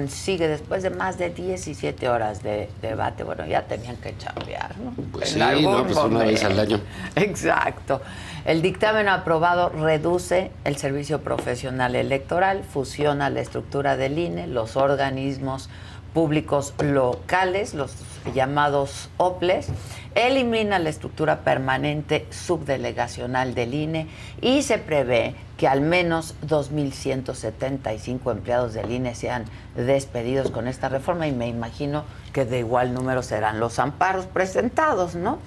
Sigue después de más de 17 horas de debate. Bueno, ya tenían que chambear, ¿no? Pues sí, no, pues una vez al año. Exacto. El dictamen aprobado reduce el servicio profesional electoral, fusiona la estructura del INE, los organismos públicos locales, los llamados OPLES, elimina la estructura permanente subdelegacional del INE y se prevé que al menos 2.175 empleados del INE sean despedidos con esta reforma, y me imagino que de igual número serán los amparos presentados, ¿no?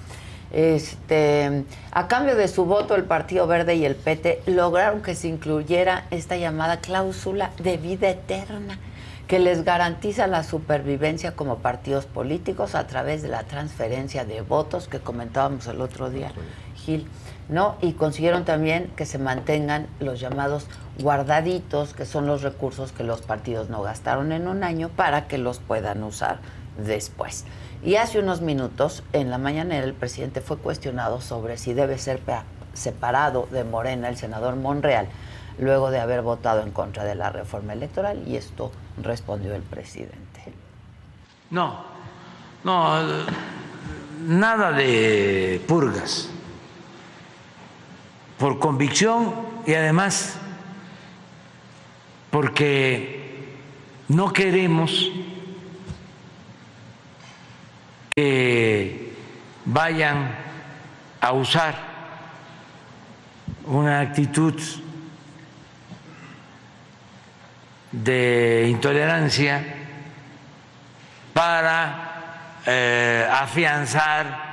A cambio de su voto, el Partido Verde y el PT lograron que se incluyera esta llamada cláusula de vida eterna, que les garantiza la supervivencia como partidos políticos a través de la transferencia de votos que comentábamos el otro día, Gil, ¿no? Y consiguieron también que se mantengan los llamados guardaditos, que son los recursos que los partidos no gastaron en un año para que los puedan usar después. Y hace unos minutos, en la mañanera, el presidente fue cuestionado sobre si debe ser separado de Morena el senador Monreal, luego de haber votado en contra de la reforma electoral, y esto respondió el presidente. No, nada de purgas, por convicción y además porque no queremos que vayan a usar una actitud de intolerancia para afianzar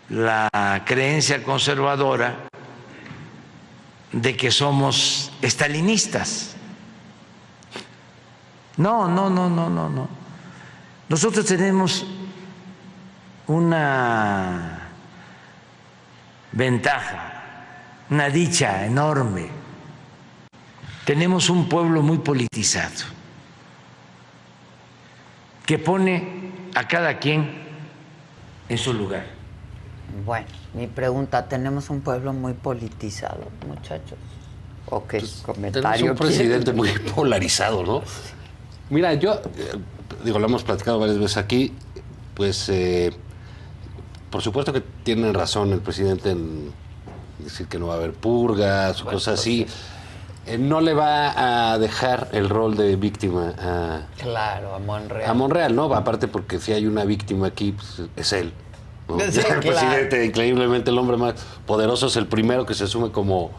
la creencia conservadora de que somos estalinistas. No. Nosotros tenemos una ventaja, una dicha enorme. Tenemos un pueblo muy politizado, que pone a cada quien en su lugar. Bueno, mi pregunta, ¿tenemos un pueblo muy politizado, muchachos? ¿O qué comentario? Tenemos un presidente muy polarizado, ¿no? Mira, yo, lo hemos platicado varias veces aquí, pues, por supuesto que tiene razón el presidente en decir que no va a haber purgas o cosas así. No le va a dejar el rol de víctima a Monreal. A Monreal, ¿no? Aparte porque si hay una víctima aquí, pues, es él, ¿no? Sí, el presidente, increíblemente el hombre más poderoso, es el primero que se asume como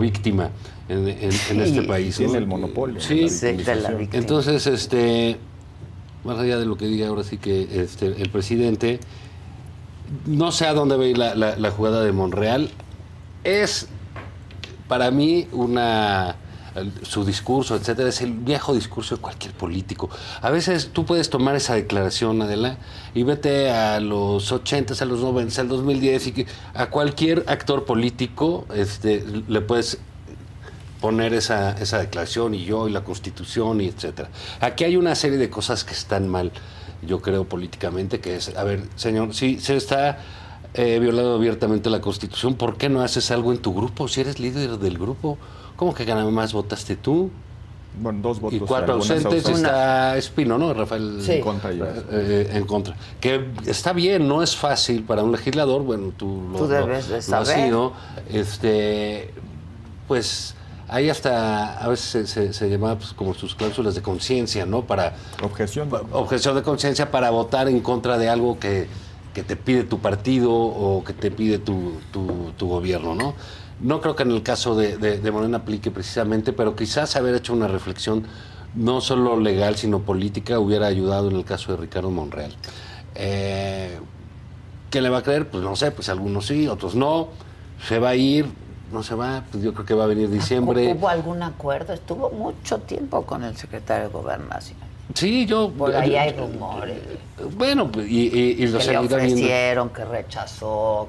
víctima en este país, ¿no? Tiene el monopolio. Sí, de la víctima. Entonces, más allá de lo que diga ahora sí que el presidente, no sé a dónde va a ir la jugada de Monreal. Es para mí su discurso, etcétera, es el viejo discurso de cualquier político. A veces tú puedes tomar esa declaración, Adela, y vete a los 80s, a los 90s, al 2010, y que a cualquier actor político le puedes poner esa declaración, y la Constitución, y etcétera. Aquí hay una serie de cosas que están mal, yo creo, políticamente, que es, a ver, señor, si se está violado abiertamente la Constitución, ¿por qué no haces algo en tu grupo? Si eres líder del grupo, ¿cómo que nada más votaste tú? Bueno, 2 votos. Y 4 ausentes, está Espino, ¿no? Rafael. Sí. En contra. En contra. Que está bien, no es fácil para un legislador, bueno, tú debes de saber. lo has sido. Pues ahí hasta a veces se llama, pues, como sus cláusulas de conciencia, ¿no? Para Objeción de conciencia para votar en contra de algo que te pide tu partido o que te pide tu gobierno, ¿no? No creo que en el caso de Morena aplique precisamente, pero quizás haber hecho una reflexión no solo legal, sino política, hubiera ayudado en el caso de Ricardo Monreal. ¿Quién le va a creer? Pues no sé, pues algunos sí, otros no. ¿Se va a ir? ¿No se va? Pues yo creo que va a venir diciembre. ¿Hubo algún acuerdo? Estuvo mucho tiempo con el secretario de Gobernación. Sí, Por ahí hay rumores. Bueno, y lo que le ofrecieron, que rechazó,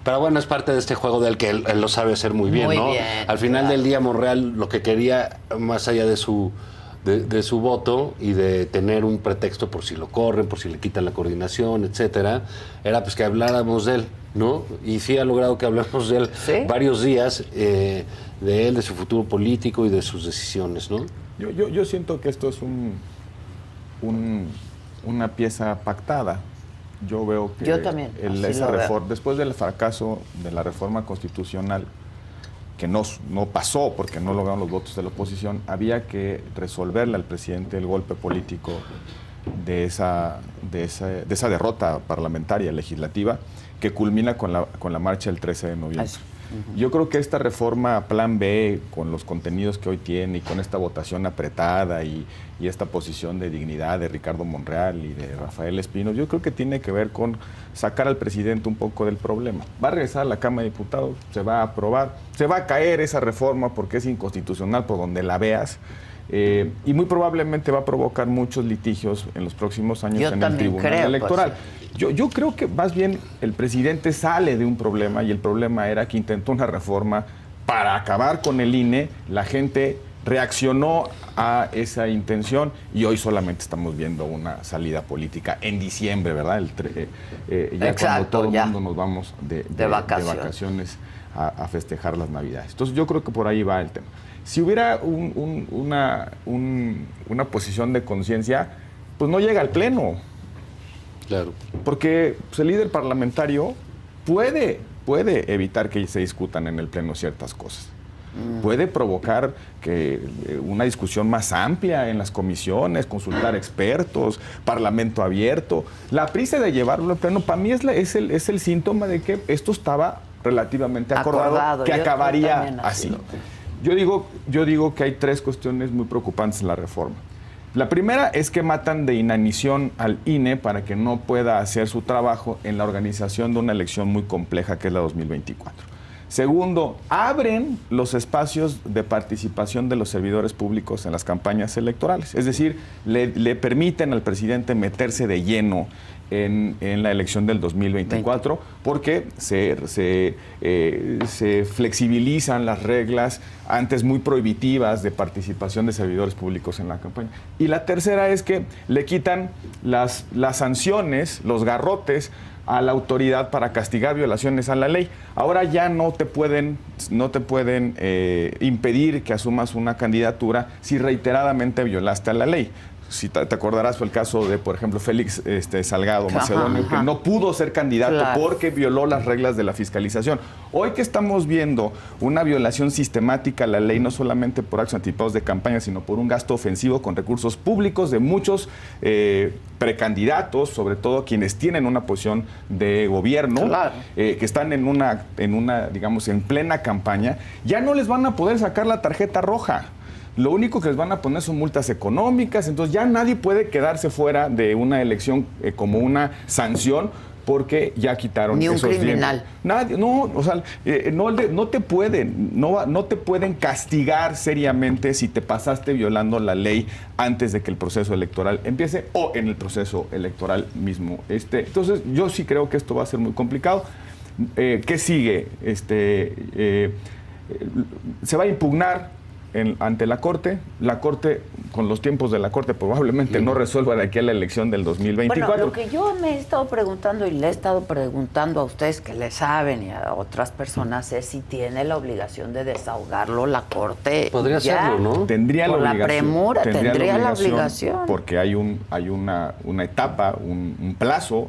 Pero bueno, es parte de este juego del que él lo sabe hacer muy bien, ¿no? Al final del día, Monreal lo que quería, más allá de su voto y de tener un pretexto por si lo corren, por si le quitan la coordinación, etcétera, era pues que habláramos de él, ¿no? Y sí ha logrado que hablemos de él ¿Sí? varios días, de él, de su futuro político y de sus decisiones, ¿no? Yo siento que esto es una pieza pactada. Yo veo que Yo también, así esa lo veo. reforma, después del fracaso de la reforma constitucional, que no pasó porque no lograron los votos de la oposición, había que resolverle al presidente el golpe político de esa derrota parlamentaria, legislativa, que culmina con la marcha del 13 de noviembre. Eso. Yo creo que esta reforma Plan B, con los contenidos que hoy tiene y con esta votación apretada y esta posición de dignidad de Ricardo Monreal y de Rafael Espinos, yo creo que tiene que ver con sacar al presidente un poco del problema. Va a regresar a la Cámara de Diputados, se va a aprobar, se va a caer esa reforma porque es inconstitucional por donde la veas. Y muy probablemente va a provocar muchos litigios en los próximos años Yo en el también Tribunal creo, Electoral. pues. Yo creo que más bien el presidente sale de un problema y el problema era que intentó una reforma para acabar con el INE. La gente reaccionó a esa intención y hoy solamente estamos viendo una salida política en diciembre, ¿verdad? Ya Exacto, cuando todo el ya. mundo nos vamos de vacaciones a festejar las Navidades. Entonces yo creo que por ahí va el tema. Si hubiera una posición de conciencia, pues no llega al Pleno. Claro. Porque pues, el líder parlamentario puede evitar que se discutan en el Pleno ciertas cosas. Puede provocar que una discusión más amplia en las comisiones, consultar expertos, parlamento abierto. La prisa de llevarlo al Pleno, para mí es el síntoma de que esto estaba relativamente acordado que yo acabaría también así. lo- Yo digo que hay tres cuestiones muy preocupantes en la reforma. La primera es que matan de inanición al INE para que no pueda hacer su trabajo en la organización de una elección muy compleja que es la 2024. Segundo, abren los espacios de participación de los servidores públicos en las campañas electorales. Es decir, le permiten al presidente meterse de lleno en la elección del 2024 porque se flexibilizan las reglas antes muy prohibitivas de participación de servidores públicos en la campaña. Y la tercera es que le quitan las sanciones, los garrotes a la autoridad para castigar violaciones a la ley. Ahora ya no te pueden impedir que asumas una candidatura si reiteradamente violaste a la ley. Si te acordarás, fue el caso de, por ejemplo, Félix Salgado Macedonio, que no pudo ser candidato porque violó las reglas de la fiscalización. Hoy que estamos viendo una violación sistemática a la ley, no solamente por actos anticipados de campaña, sino por un gasto ofensivo con recursos públicos de muchos precandidatos, sobre todo quienes tienen una posición de gobierno, que están en una, digamos, en plena campaña, ya no les van a poder sacar la tarjeta roja. Lo único que les van a poner son multas económicas, entonces ya nadie puede quedarse fuera de una elección como una sanción porque ya quitaron ni un esos criminal. Nadie, no, o sea, no te pueden castigar seriamente si te pasaste violando la ley antes de que el proceso electoral empiece o en el proceso electoral mismo. Entonces, yo sí creo que esto va a ser muy complicado. ¿Qué sigue? Se va a impugnar ante la Corte. La Corte, con los tiempos de la Corte, probablemente no resuelva de aquí a la elección del 2024. Bueno, lo que yo me he estado preguntando y le he estado preguntando a ustedes que le saben y a otras personas es si tiene la obligación de desahogarlo la Corte. Podría hacerlo, ¿no? Tendría Por la la obligación. premura, tendría la obligación. Porque hay una etapa, un plazo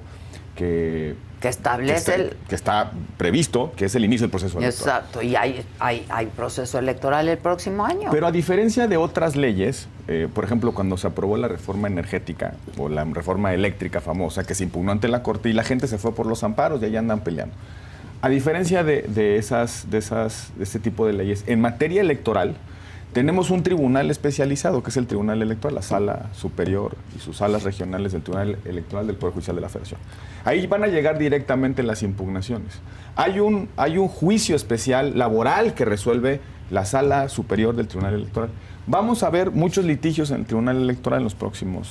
que establece que está previsto, que es el inicio del proceso electoral. Exacto, y hay proceso electoral el próximo año. Pero a diferencia de otras leyes, por ejemplo, cuando se aprobó la reforma energética o la reforma eléctrica famosa que se impugnó ante la Corte y la gente se fue por los amparos y ahí andan peleando. A diferencia de este tipo de leyes, en materia electoral tenemos un tribunal especializado, que es el Tribunal Electoral, la Sala Superior y sus salas regionales del Tribunal Electoral del Poder Judicial de la Federación. Ahí van a llegar directamente las impugnaciones. Hay un juicio especial laboral que resuelve la Sala Superior del Tribunal Electoral. Vamos a ver muchos litigios en el Tribunal Electoral en los próximos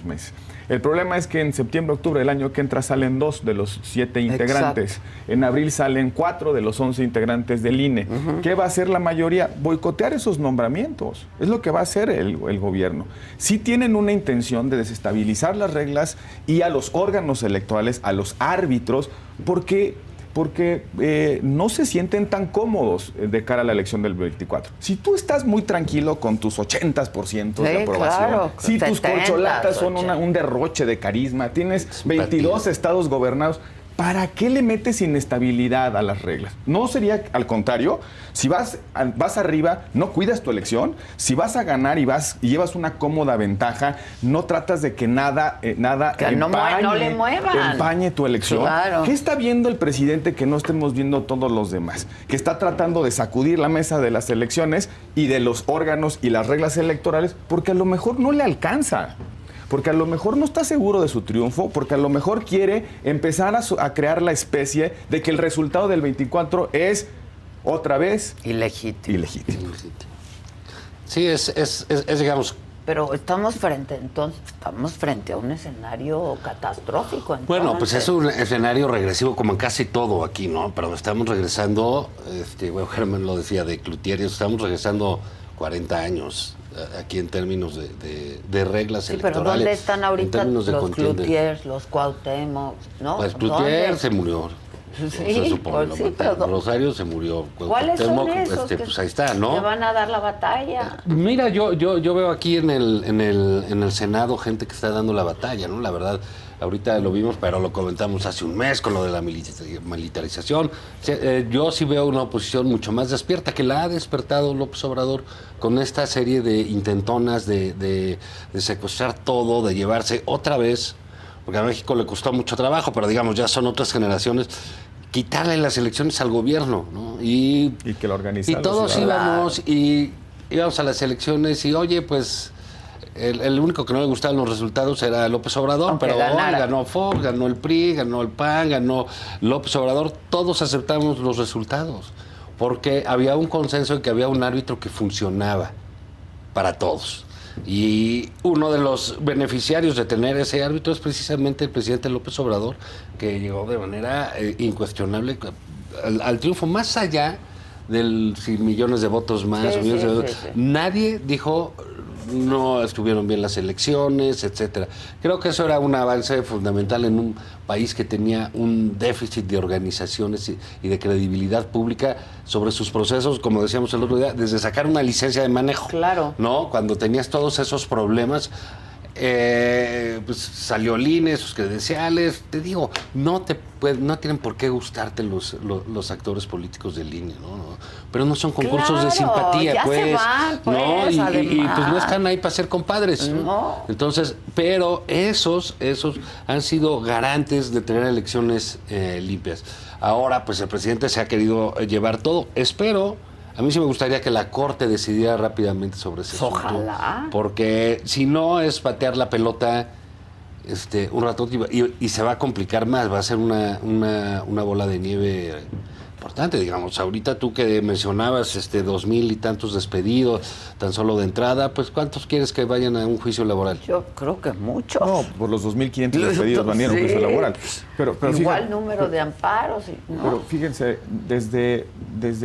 meses. El problema es que en septiembre, octubre del año que entra salen 2 de los 7 integrantes. Exacto. En abril salen 4 de los 11 integrantes del INE. ¿Qué va a hacer la mayoría? Boicotear esos nombramientos. Es lo que va a hacer el gobierno. Sí tienen una intención de desestabilizar las reglas y a los órganos electorales, a los árbitros, porque no se sienten tan cómodos de cara a la elección del 24. Si tú estás muy tranquilo con tus 80% de aprobación, claro, si 70, tus corcholatas son un derroche de carisma, tienes 22 estados gobernados, ¿para qué le metes inestabilidad a las reglas? ¿No sería al contrario? Si vas arriba, no cuidas tu elección. Si vas a ganar y llevas una cómoda ventaja, no tratas de que nada empañe tu elección. Claro. ¿Qué está viendo el presidente que no estemos viendo todos los demás? Que está tratando de sacudir la mesa de las elecciones y de los órganos y las reglas electorales porque a lo mejor no le alcanza. Porque a lo mejor no está seguro de su triunfo, porque a lo mejor quiere empezar a crear la especie de que el resultado del 24 es otra vez ilegítimo. Sí, es digamos... Pero estamos frente a un escenario catastrófico. Entonces. Bueno, pues es un escenario regresivo como en casi todo aquí, ¿no? Pero estamos regresando, Germán lo decía de Cloutier, estamos regresando 40 años aquí en términos de reglas electorales. Pero ¿dónde están ahorita los Cloutier, los Cuauhtémoc, no? Pues Cloutier se murió. Sí, se supone, pues sí, pero Rosario se murió. ¿Cuáles son esos pues ahí está, ¿no? Que van a dar la batalla. Mira, yo veo aquí en el Senado gente que está dando la batalla, ¿no? La verdad, ahorita lo vimos, pero lo comentamos hace un mes con lo de la militarización. Yo sí veo una oposición mucho más despierta, que la ha despertado López Obrador con esta serie de intentonas de secuestrar todo, de llevarse otra vez, porque a México le costó mucho trabajo, pero digamos, ya son otras generaciones, quitarle las elecciones al gobierno, ¿no? Y que lo organizaron. Y todos íbamos a las elecciones y, oye, pues... El único que no le gustaban los resultados era López Obrador, aunque pero hoy ganó Fox, ganó el PRI, ganó el PAN, ganó López Obrador. Todos aceptamos los resultados, porque había un consenso de que había un árbitro que funcionaba para todos. Y uno de los beneficiarios de tener ese árbitro es precisamente el presidente López Obrador, que llegó de manera incuestionable al triunfo, más allá de si millones de votos más. Sí. Nadie dijo... no estuvieron bien las elecciones, etcétera. Creo que eso era un avance fundamental en un país que tenía un déficit de organizaciones y de credibilidad pública sobre sus procesos, como decíamos el otro día, desde sacar una licencia de manejo. Claro. ¿No? Cuando tenías todos esos problemas, pues salió el INE, sus credenciales. Te digo, no tienen por qué gustarte los actores políticos del INE, ¿no? Pero no son concursos de simpatía, ya pues, se van, pues, ¿no? Y pues no están ahí para ser compadres. No. Entonces, pero esos han sido garantes de tener elecciones limpias. Ahora, pues el presidente se ha querido llevar todo. A mí sí me gustaría que la Corte decidiera rápidamente sobre ese asunto. Ojalá. Porque si no es patear la pelota un rato y se va a complicar más, va a ser una bola de nieve importante, digamos. Ahorita tú que mencionabas 2,000 y tantos despedidos, tan solo de entrada, pues ¿cuántos quieres que vayan a un juicio laboral? Yo creo que muchos. No, por los 2,500 despedidos van a ir a un juicio laboral. Pero igual número de amparos. ¿No? Pero fíjense, desde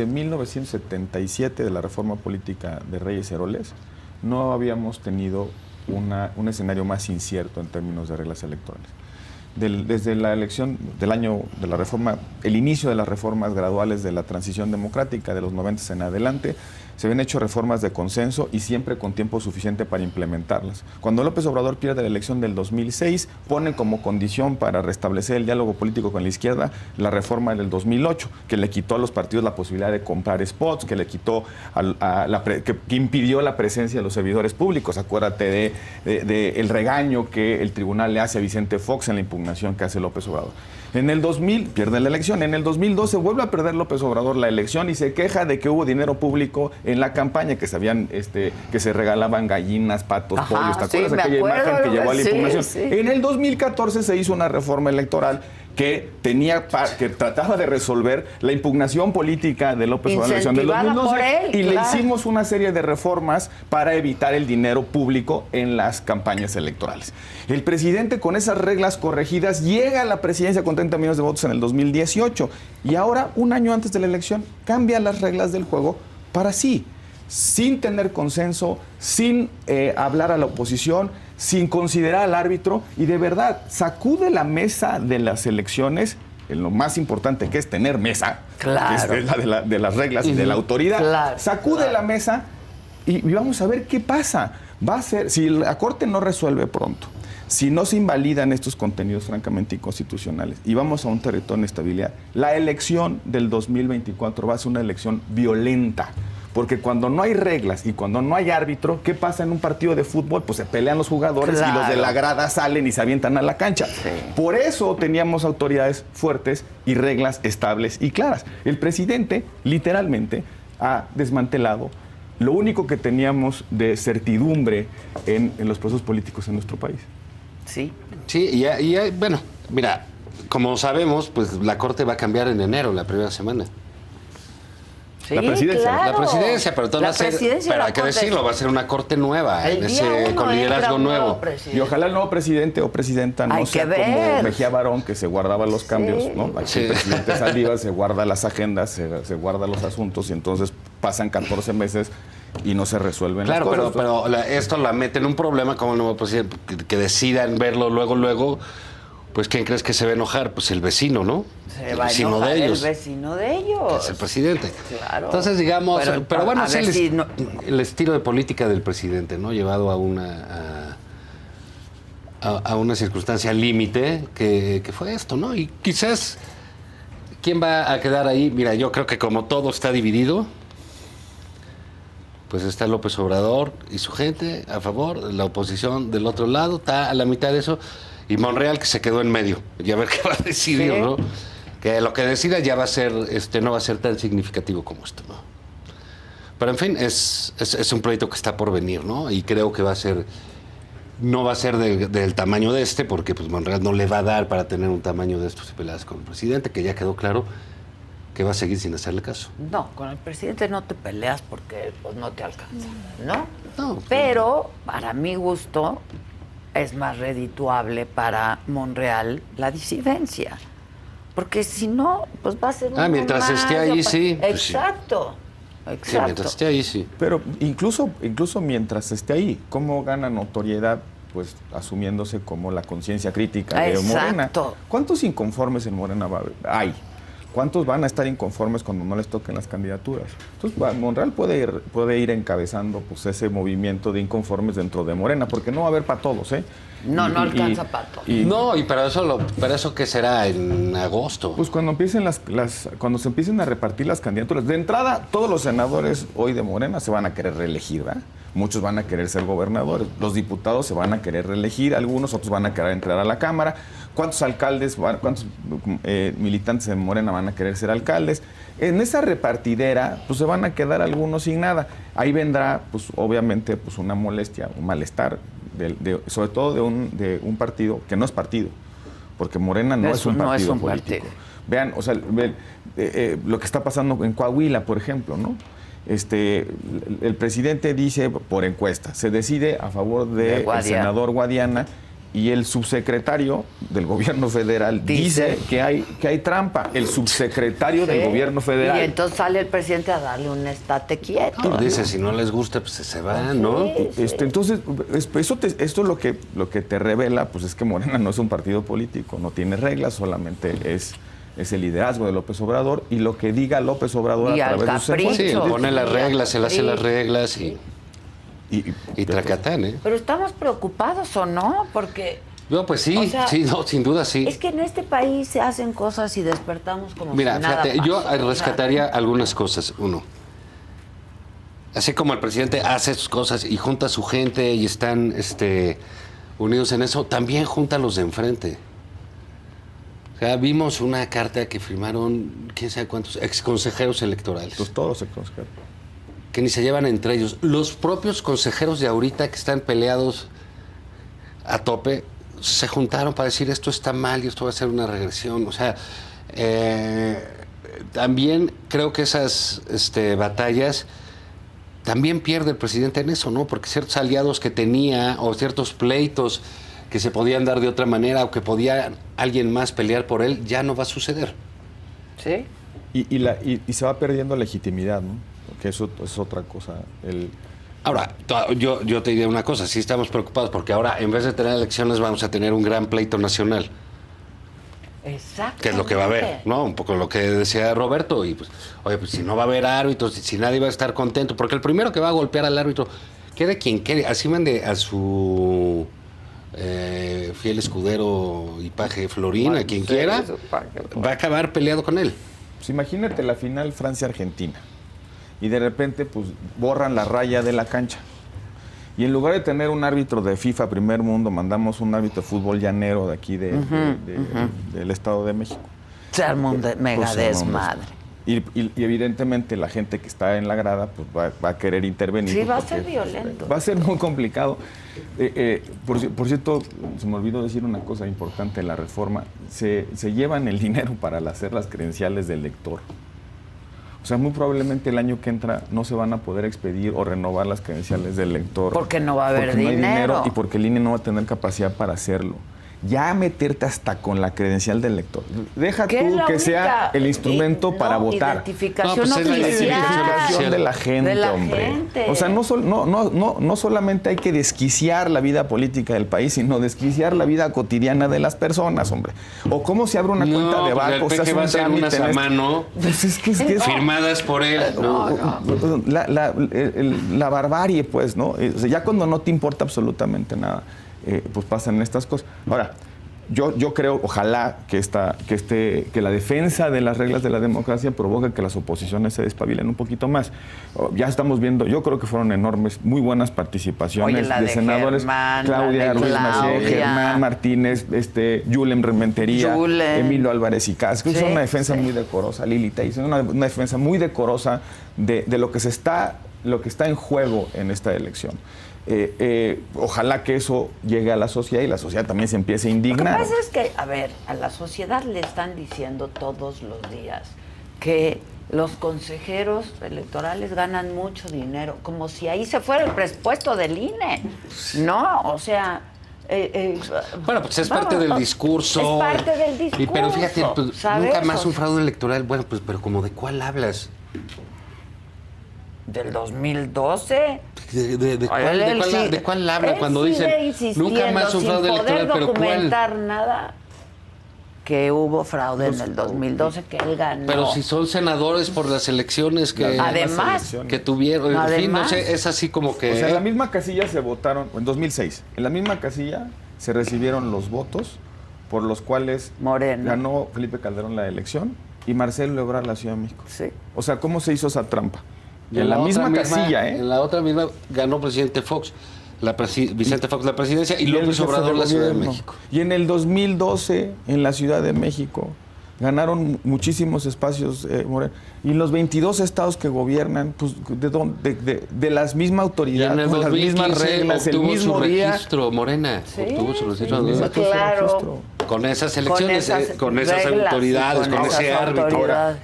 1977 de la reforma política de Reyes Heroles, no habíamos tenido un escenario más incierto en términos de reglas electorales. Desde la elección del año de la reforma, el inicio de las reformas graduales de la transición democrática de los 90 en adelante, se habían hecho reformas de consenso y siempre con tiempo suficiente para implementarlas. Cuando López Obrador pierde la elección del 2006, pone como condición para restablecer el diálogo político con la izquierda la reforma del 2008, que le quitó a los partidos la posibilidad de comprar spots, que le quitó que impidió la presencia de los servidores públicos. Acuérdate de el regaño que el tribunal le hace a Vicente Fox en la impugnación que hace López Obrador. En el 2000 pierde la elección, en el 2012 vuelve a perder López Obrador la elección y se queja de que hubo dinero público en la campaña, que que se regalaban gallinas, patos, pollos. ¿Te acuerdas de aquella imagen que llevó a la impugnación? Sí. En el 2014 se hizo una reforma electoral que trataba de resolver la impugnación política de López Obrador en la elección del Incentivada 2012 por él, y le claro. hicimos una serie de reformas para evitar el dinero público en las campañas electorales. El presidente, con esas reglas corregidas, llega a la presidencia con 30 millones de votos en el 2018 y ahora, un año antes de la elección, cambia las reglas del juego para sí, sin tener consenso, sin hablar a la oposición, sin considerar al árbitro y de verdad sacude la mesa de las elecciones, en lo más importante que es tener mesa, Claro. que es la de las reglas y de la autoridad, Claro, sacude claro. la mesa y vamos a ver qué pasa. Va a ser, si la Corte no resuelve pronto, si no se invalidan estos contenidos francamente inconstitucionales y vamos a un territorio de inestabilidad, la elección del 2024 va a ser una elección violenta. Porque cuando no hay reglas y cuando no hay árbitro, ¿qué pasa en un partido de fútbol? Pues se pelean los jugadores y los de la grada salen y se avientan a la cancha. Sí. Por eso teníamos autoridades fuertes y reglas estables y claras. El presidente, literalmente, ha desmantelado lo único que teníamos de certidumbre en los procesos políticos en nuestro país. Sí. Sí, bueno, mira, como sabemos, pues la Corte va a cambiar en enero, la primera semana. Sí, La presidencia. claro. La presidencia, pero entonces La va a ser, presidencia pero la hay que Corte. decirlo, va a ser una corte nueva, El día uno con entra liderazgo un nuevo. presidente. Y ojalá el nuevo presidente o presidenta no Hay sea que como ver. Mejía Barón, que se guardaba los cambios, ¿no? Aquí Sí. el presidente Saldívar se guarda las agendas, se guarda los asuntos y entonces pasan 14 meses y no se resuelven Claro, las cosas. pero esto la mete en un problema como el nuevo presidente, que decidan verlo luego, pues ¿quién crees que se va a enojar? Pues el vecino, ¿no? Se El va a vecino enojar de ellos. el vecino de ellos. Es el presidente. Claro. Entonces, digamos, pero bueno, a es ver si no- el estilo de política del presidente, ¿no? Llevado a una circunstancia límite que fue esto, ¿no? Y quizás, ¿quién va a quedar ahí? Mira, yo creo que como todo está dividido, pues está López Obrador y su gente a favor, la oposición del otro lado, está a la mitad de eso, y Monreal que se quedó en medio, y a ver qué va a decidir, Sí. ¿no? Que lo que decida ya va a ser, no va a ser tan significativo como esto, ¿no? Pero en fin, es un proyecto que está por venir, ¿no? Y creo que no va a ser del tamaño de este, porque pues Monreal no le va a dar para tener un tamaño de estos y peleas con el presidente, que ya quedó claro que va a seguir sin hacerle caso. No, con el presidente no te peleas porque pues, no te alcanza, ¿no? No. Pero, para mi gusto, es más redituable para Monreal la disidencia. Porque si no, pues va a ser un mientras esté ahí, sí, pues sí. Exacto, Sí, exacto. mientras esté ahí, sí. Pero incluso mientras esté ahí, ¿cómo gana notoriedad? Pues asumiéndose como la conciencia crítica de Morena. Exacto. ¿Cuántos inconformes en Morena hay? ¿Cuántos van a estar inconformes cuando no les toquen las candidaturas? Entonces, Monreal puede ir encabezando pues, ese movimiento de inconformes dentro de Morena, porque no va a haber para todos, ¿eh? No alcanza para todos. No, y para eso ¿qué será? En agosto. Pues cuando empiecen cuando se empiecen a repartir las candidaturas, de entrada, todos los senadores hoy de Morena se van a querer reelegir, ¿verdad? Muchos van a querer ser gobernadores, los diputados se van a querer reelegir, algunos otros van a querer entrar a la Cámara. ¿Cuántos alcaldes, cuántos militantes de Morena van a querer ser alcaldes? En esa repartidera, pues se van a quedar algunos sin nada. Ahí vendrá, pues obviamente, pues una molestia, un malestar, sobre todo de un partido que no es partido, porque Morena no es un partido político. Vean, o sea, lo que está pasando en Coahuila, por ejemplo, ¿no? El presidente dice por encuesta, se decide a favor del senador Guadiana y el subsecretario del gobierno federal dice que hay trampa. El subsecretario del gobierno federal. Y entonces sale el presidente a darle un estate quieto. Dice, si no les gusta, pues se van, ¿no? Entonces, esto lo que te revela, pues es que Morena no es un partido político, no tiene reglas, solamente es el liderazgo de López Obrador y lo que diga López Obrador Y a al través de sus capricho. Sí, encuestas. pone las reglas, se le hace las reglas y pues, tracatán, ¿eh? Pero estamos preocupados o no, porque No, pues sí, o sea, sí, no, sin duda sí. es que en este país se hacen cosas y despertamos como Mira, si nada fíjate, yo pasó. rescataría algunas cosas. Uno, así como el presidente hace sus cosas y junta a su gente y están unidos en eso, también junta a los de enfrente. O sea, vimos una carta que firmaron, quién sabe cuántos, exconsejeros electorales. Pues todos se consideran. Que ni se llevan entre ellos. Los propios consejeros de ahorita que están peleados a tope se juntaron para decir esto está mal y esto va a ser una regresión. O sea, también creo que esas batallas también pierde el presidente en eso, ¿no? Porque ciertos aliados que tenía o ciertos pleitos que se podían dar de otra manera o que podía alguien más pelear por él, ya no va a suceder. ¿Sí? Y se va perdiendo legitimidad, ¿no? Porque eso es otra cosa. Ahora, yo te diré una cosa, sí estamos preocupados porque ahora en vez de tener elecciones vamos a tener un gran pleito nacional. Exacto. Que es lo que va a haber, ¿no? Un poco lo que decía Roberto. Y pues, oye, pues si no va a haber árbitros, si nadie va a estar contento, porque el primero que va a golpear al árbitro, quede quien quede, así mande a su fiel escudero y paje Florín, a quien quiera, va a acabar peleado con él. Pues imagínate la final Francia-Argentina. Y de repente, pues, borran la raya de la cancha. Y en lugar de tener un árbitro de FIFA primer mundo, mandamos un árbitro de fútbol llanero de aquí del Estado de México. Se armó un mega desmadre. Y evidentemente la gente que está en la grada pues va a querer intervenir. Sí, va a ser violento. Va a ser muy complicado. Por cierto, se me olvidó decir una cosa importante en la reforma. Se llevan el dinero para hacer las credenciales del lector. O sea, muy probablemente el año que entra no se van a poder expedir o renovar las credenciales del lector. Porque no va a haber no hay dinero. Y porque el INE no va a tener capacidad para hacerlo. Ya meterte hasta con la credencial del lector. Deja tú que sea el instrumento para votar. Identificación No, pues es la identificación de la gente, hombre. Gente. O sea, no solamente hay que desquiciar la vida política del país, sino desquiciar la vida cotidiana de las personas, hombre. O cómo se abre una cuenta de banco, se hace va a un hacer trámite unas a mano, pues es que firmadas por él. La barbarie, pues, ¿no? O sea, ya cuando no te importa absolutamente nada, pues pasan estas cosas. Ahora, yo creo, ojalá que la defensa de las reglas de la democracia provoque que las oposiciones se despabilen un poquito más. Ya estamos viendo, yo creo que fueron enormes, muy buenas participaciones de senadores. Germán, Claudia Ruiz Massieu, Germán Martínez, Yulem Rementería, Emilio Álvarez y Cas. Es una defensa muy decorosa, Lili Teixeira, una defensa muy decorosa de lo que está en juego en esta elección. Ojalá que eso llegue a la sociedad y la sociedad también se empiece a indignar. Lo que pasa es que, a ver, a la sociedad le están diciendo todos los días que los consejeros electorales ganan mucho dinero, como si ahí se fuera el presupuesto del INE, ¿no? O sea... bueno, pues es parte del discurso. Es parte del discurso. Pero fíjate, pues, ¿sabes? nunca más un fraude electoral. Bueno, pues, pero como ¿de cuál hablas? ¿Del 2012? ¿De cuál habla cuando dicen nunca más un fraude electoral? Pero ¿cuál? Documentar ¿cuál? nada. Que hubo fraude en el 2012, que él ganó. Pero si son senadores por las elecciones que, además, que tuvieron. En fin, no sé, es así como que... O sea, en la misma casilla se votaron, en 2006, en la misma casilla se recibieron los votos por los cuales ganó Felipe Calderón la elección y Marcelo Ebrard la Ciudad de México. Sí. O sea, ¿cómo se hizo esa trampa? Y en la misma casilla, En la otra misma ganó presidente Fox, Vicente Fox la presidencia y López Obrador la Ciudad de México. Y en el 2012, en la Ciudad de México, ganaron muchísimos espacios, Morena. Y los 22 estados que gobiernan, pues, de las mismas autoridades, con las mismas reglas, el mismo su día. registro, Morena. Sí, obtuvo su registro. sí, claro. Con esas elecciones, con esas reglas, autoridades, con ese árbitro. Ahora,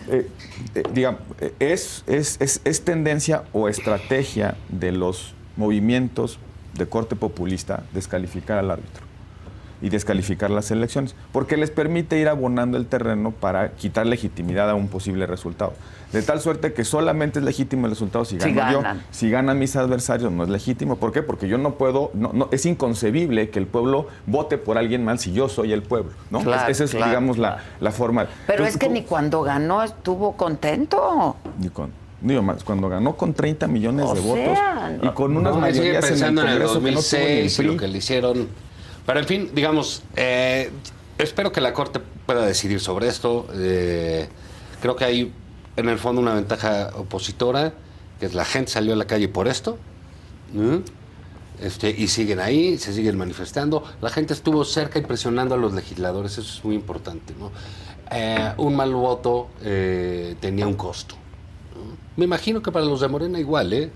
digamos, es tendencia o estrategia de los movimientos de corte populista descalificar al árbitro y descalificar las elecciones, porque les permite ir abonando el terreno para quitar legitimidad a un posible resultado. De tal suerte que solamente es legítimo el resultado si gano yo. Si ganan mis adversarios no es legítimo. ¿Por qué? Porque yo no puedo, es inconcebible que el pueblo vote por alguien mal si yo soy el pueblo, ¿no? Claro, esa es, digamos, la forma. Pero es que ni cuando ganó estuvo contento. Cuando ganó con 30 millones de votos y con unas mayorías en el Congreso 2006 que no tuvo ni el PRI. lo que le hicieron. Pero en fin, digamos, espero que la Corte pueda decidir sobre esto. Creo que hay en el fondo una ventaja opositora, que es la gente salió a la calle por esto, y siguen ahí, se siguen manifestando. La gente estuvo cerca y presionando a los legisladores, eso es muy importante, ¿no? Un mal voto tenía un costo, ¿no? Me imagino que para los de Morena igual,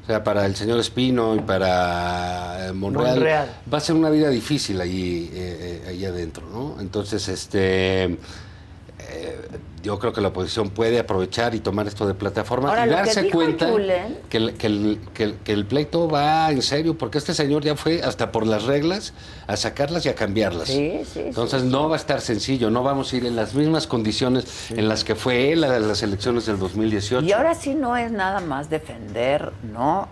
O sea, para el señor Espino y para Monreal, va a ser una vida difícil ahí adentro, ¿no? Entonces, yo creo que la oposición puede aprovechar y tomar esto de plataforma. Ahora, y darse cuenta que el pleito va en serio, porque este señor ya fue hasta por las reglas a sacarlas y a cambiarlas. Entonces no va a estar sencillo, no vamos a ir en las mismas condiciones en las que fue él a las elecciones del 2018. Y ahora sí no es nada más defender, ¿no?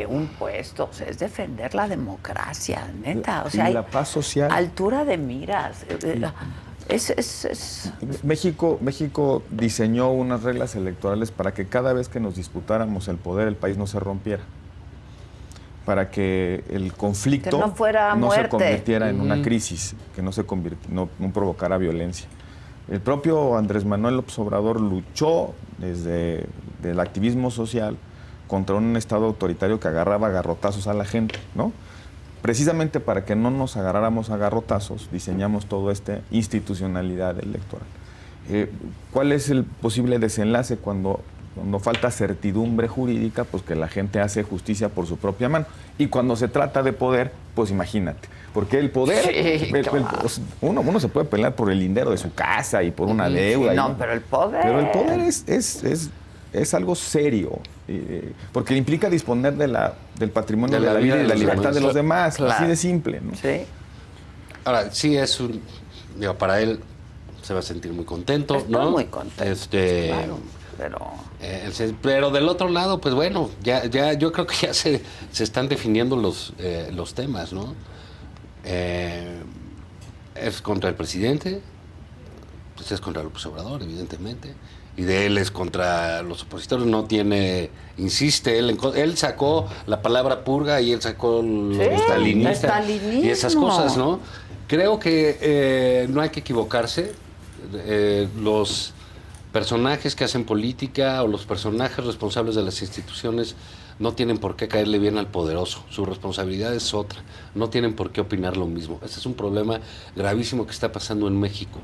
Un puesto, o sea, es defender la democracia, neta. O sea, y la paz social. Altura de miras. México diseñó unas reglas electorales para que cada vez que nos disputáramos el poder, el país no se rompiera. Para que el conflicto no se convirtiera en una crisis, que no provocara violencia. El propio Andrés Manuel López Obrador luchó desde el activismo social contra un Estado autoritario que agarraba a garrotazos a la gente, ¿no? Precisamente para que no nos agarráramos a garrotazos, diseñamos toda esta institucionalidad electoral. ¿Cuál es el posible desenlace cuando falta certidumbre jurídica? Pues que la gente hace justicia por su propia mano. Y cuando se trata de poder, pues imagínate. Porque el poder, uno se puede pelear por el lindero de su casa y por una deuda. No, pero el poder... Pero el poder es algo serio. Porque implica disponer del patrimonio de la vida y de la libertad de los demás, claro. Así de simple, ¿no? Sí. Ahora, sí para él se va a sentir muy contento, Estoy ¿no? muy contento, claro, pero del otro lado, pues bueno, ya yo creo que ya se están definiendo los temas, ¿no? Es contra el presidente, pues es contra López Obrador, evidentemente. Y de él es contra los opositores, insiste, él sacó la palabra purga y él sacó el estalinista y esas cosas, ¿no? Creo que no hay que equivocarse. Los personajes que hacen política o los personajes responsables de las instituciones no tienen por qué caerle bien al poderoso. Su responsabilidad es otra. No tienen por qué opinar lo mismo. Ese es un problema gravísimo que está pasando en México.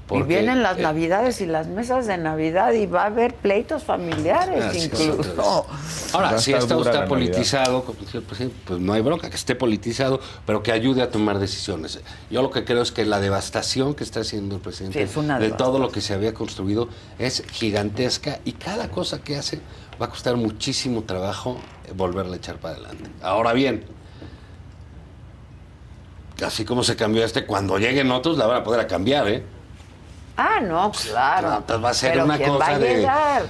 Porque, y vienen las Navidades y las mesas de Navidad y va a haber pleitos familiares incluso. Ahora, si esto está politizado, como decía el presidente, pues no hay bronca, que esté politizado, pero que ayude a tomar decisiones. Yo lo que creo es que la devastación que está haciendo el presidente de todo lo que se había construido es gigantesca y cada cosa que hace va a costar muchísimo trabajo volverla a echar para adelante. Ahora bien, así como se cambió cuando lleguen otros la van a poder cambiar, ¿eh? Ah, no, claro. No, pues va a ser pero una cosa va a llegar,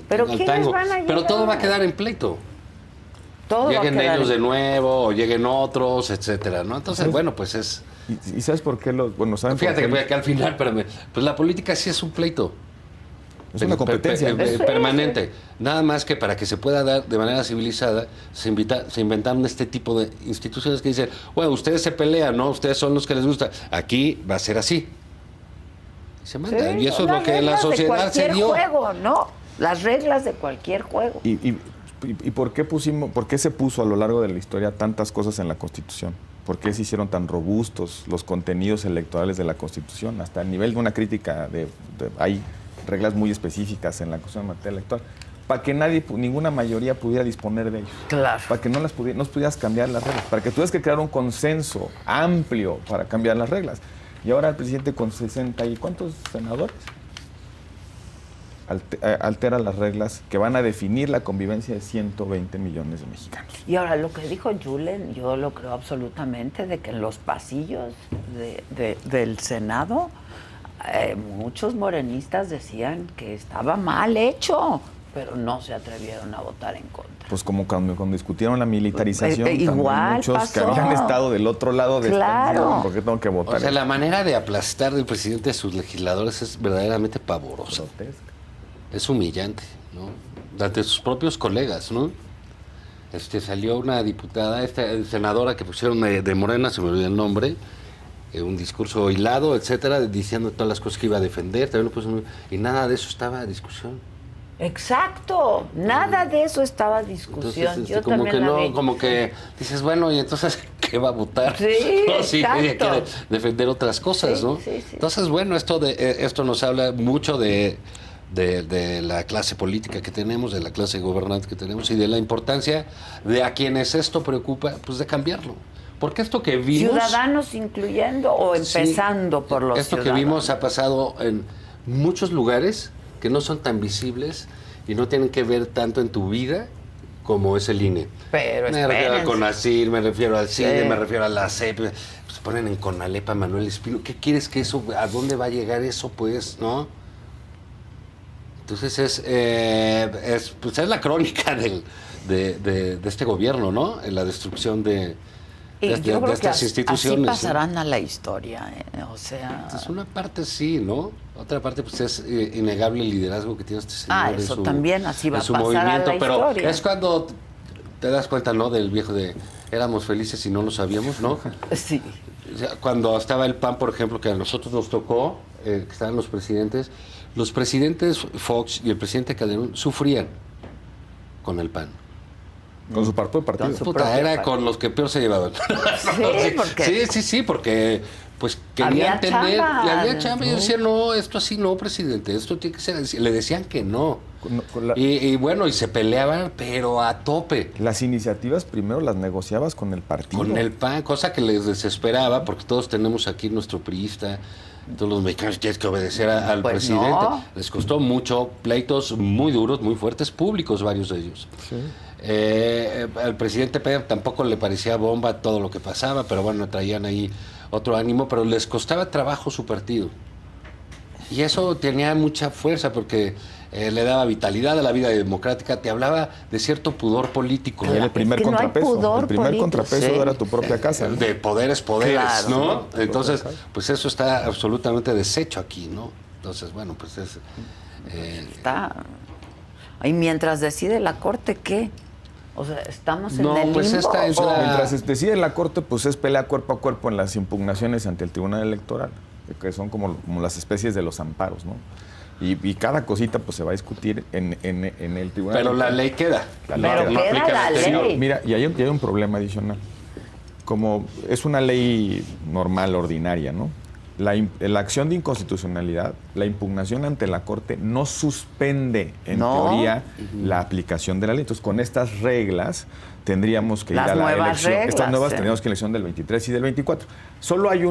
pero ¿quiénes van a llegar? Pero todo va a quedar en pleito. Lleguen ellos de nuevo, o lleguen otros, etcétera, ¿no? Entonces, bueno, pues es... ¿Y sabes por qué saben? Fíjate que al final, pues la política sí es un pleito. Es una competencia permanente. Nada más que para que se pueda dar de manera civilizada, se inventaron este tipo de instituciones que dicen, bueno, ustedes se pelean, ¿no? Ustedes son los que les gusta. Aquí va a ser así. Y se manda. Y eso es lo que la sociedad se dio. Juego, ¿no? Las reglas de cualquier juego. ¿Y por qué se puso a lo largo de la historia tantas cosas en la Constitución? ¿Por qué se hicieron tan robustos los contenidos electorales de la Constitución? Hasta a nivel de una crítica hay reglas muy específicas en la Constitución en materia electoral, para que ninguna mayoría pudiera disponer de ellos. Claro. Para que no pudieras cambiar las reglas, para que tuvieras que crear un consenso amplio para cambiar las reglas. Y ahora el presidente con 60 y ¿cuántos senadores? Altera las reglas que van a definir la convivencia de 120 millones de mexicanos. Y ahora lo que dijo Julen, yo lo creo absolutamente, de que en los pasillos del Senado muchos morenistas decían que estaba mal hecho, pero no se atrevieron a votar en contra. Pues como cuando discutieron la militarización, igual muchos pasó. Que habían estado del otro lado de claro. ¿por qué tengo que votar? O sea, la manera de aplastar del presidente a sus legisladores es verdaderamente pavorosa. Grotesca. Es humillante, ¿no? Ante sus propios colegas, ¿no? Salió una diputada, senadora que pusieron de Morena, se me olvidó el nombre, un discurso hilado, etcétera, diciendo todas las cosas que iba a defender, y nada de eso estaba a discusión. Exacto, nada de eso estaba a discusión. Entonces, yo como también que no, como que dices, bueno, y entonces ¿qué va a votar? Sí, no, sí, ella quiere defender otras cosas, sí, ¿no? Sí. Entonces, bueno, esto nos habla mucho de de la clase política que tenemos, de la clase gobernante que tenemos y de la importancia de a quienes esto preocupa, pues de cambiarlo. Porque esto que vimos... ¿Ciudadanos incluyendo o empezando sí, por los esto ciudadanos? Que vimos ha pasado en muchos lugares que no son tan visibles y no tienen que ver tanto en tu vida como es el INE. Pero me refiero al espérense. CONACYT, me refiero al CIDE, Sí. me refiero a la CEP. Se ponen en Conalepa, Manuel Espino. ¿Qué quieres que eso, a dónde va a llegar eso, pues, no? Entonces pues es la crónica de este gobierno, ¿no? En la destrucción de estas instituciones. Así pasarán a la historia, o sea... Es una parte sí, ¿no? Otra parte pues es innegable el liderazgo que tiene este señor. eso también, así va en su a pasar a movimiento, la pero historia. es cuando te das cuenta, ¿no? Del viejo de éramos felices y no lo sabíamos, ¿no? Sí. O sea, cuando estaba el PAN, por ejemplo, que a nosotros nos tocó, que estaban los presidentes Fox y el presidente Calderón sufrían con el PAN. Con su propio partido. Con su Puta, propio era partido. con los que peor se llevaban. Sí, porque... porque pues querían Había tener... chamba. Y había chamba. Y yo decía, no, esto así no, presidente, esto tiene que ser así. Le decían que no. Y bueno, y se peleaban, pero a tope. Las iniciativas primero las negociabas con el partido. Con el PAN, cosa que les desesperaba, porque todos tenemos aquí nuestro priista, todos los mexicanos tienen que obedecer al Pues presidente. no. Les costó mucho, pleitos muy duros, muy fuertes, públicos varios de ellos. Sí. Al presidente Peña tampoco le parecía bomba todo lo que pasaba, pero bueno, traían ahí otro ánimo, pero les costaba trabajo su partido. Y eso tenía mucha fuerza porque le daba vitalidad a la vida democrática, te hablaba de cierto pudor político. Y el primer Es que no hay contrapeso. pudor El primer político, contrapeso sí. era tu propia casa. ¿no? De poderes, Claro. ¿no? Sí, Entonces, pues eso está absolutamente deshecho aquí, ¿no? Entonces, bueno, pues es... Está... Y mientras decide la Corte, ¿qué? O sea, ¿estamos en No, el pues limbo? esta es ¿O- la- Mientras decide la Corte, pues es pelea cuerpo a cuerpo en las impugnaciones ante el Tribunal Electoral, que son como las especies de los amparos, ¿no? Y cada cosita pues se va a discutir en el Tribunal Pero la Electoral. ley queda. La ley Pero queda. queda aplica la anterior. ley. Mira, y hay un problema adicional. Como es una ley normal, ordinaria, ¿no? La acción de inconstitucionalidad, la impugnación ante la Corte no suspende, en No. teoría, la aplicación de la ley. Entonces, con estas reglas tendríamos que Las ir a la nuevas elección. reglas, Estas nuevas ¿eh? tendríamos que elección del 23 y del 24. Solo hay